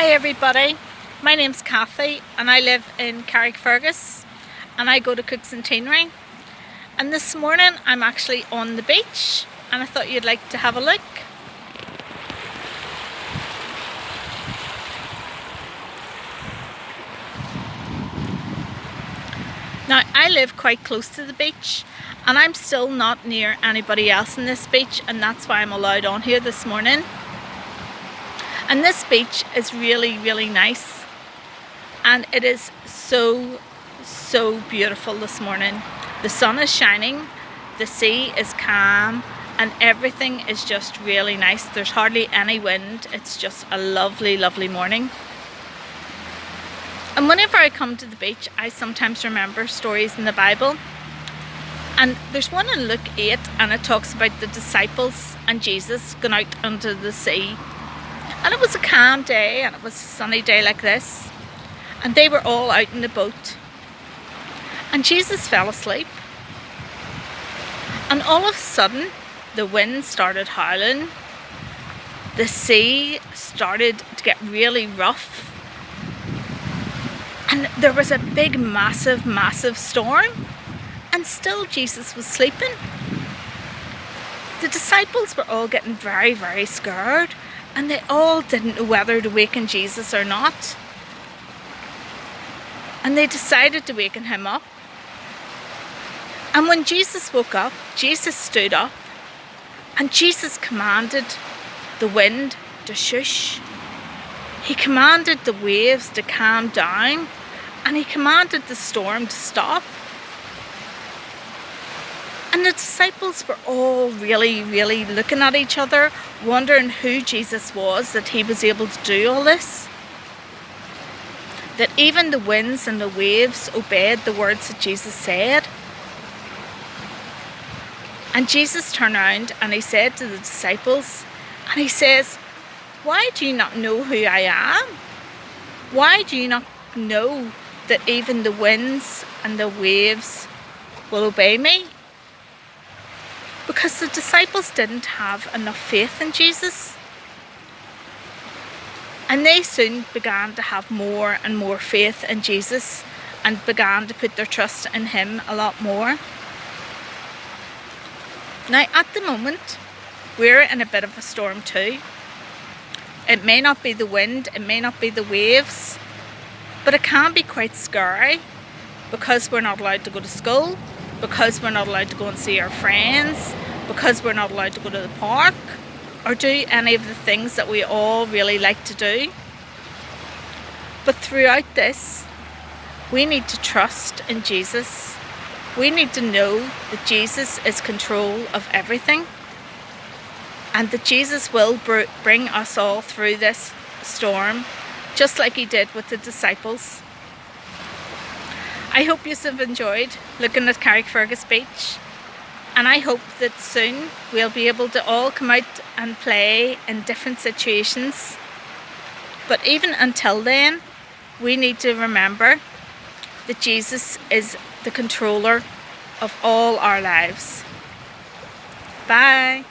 Hi everybody, my name's Cathy and I live in Carrickfergus and I go to Cooks and Teenery, and this morning I'm actually on the beach and I thought you'd like to have a look. Now I live quite close to the beach and I'm still not near anybody else in this beach, and that's why I'm allowed on here this morning. And this beach is really nice, and it is so beautiful this morning. The sun is shining, the sea is calm, and everything is just really nice. There's hardly any wind. It's just a lovely morning. And whenever I come to the beach, I sometimes remember stories in the Bible. And there's one in Luke 8, and it talks about the disciples and Jesus going out onto the sea. And it was a calm day, and it was a sunny day like this, and they were all out in the boat, and Jesus fell asleep, and all of a sudden the wind started howling, the sea started to get really rough, and there was a big massive storm, and still Jesus was sleeping. The disciples were all getting very scared, and they all didn't know whether to waken Jesus or not. And they decided to waken him up. And when Jesus woke up, Jesus stood up, and Jesus commanded the wind to shush. He commanded the waves to calm down, and he commanded the storm to stop. And the disciples were all really looking at each other, wondering who Jesus was, that he was able to do all this. That even the winds and the waves obeyed the words that Jesus said. And Jesus turned around and he said to the disciples, and he says, "Why do you not know who I am? Why do you not know that even the winds and the waves will obey me?" Because the disciples didn't have enough faith in Jesus. And they soon began to have more and more faith in Jesus, and began to put their trust in him a lot more. Now at the moment, we're in a bit of a storm too. It may not be the wind, it may not be the waves, but it can be quite scary, because we're not allowed to go to school, because we're not allowed to go and see our friends, because we're not allowed to go to the park or do any of the things that we all really like to do. But throughout this, we need to trust in Jesus. We need to know that Jesus is in control of everything, and that Jesus will bring us all through this storm, just like he did with the disciples. I hope you have enjoyed looking at Carrickfergus Beach, and I hope that soon we'll be able to all come out and play in different situations. But even until then, we need to remember that Jesus is the controller of all our lives. Bye.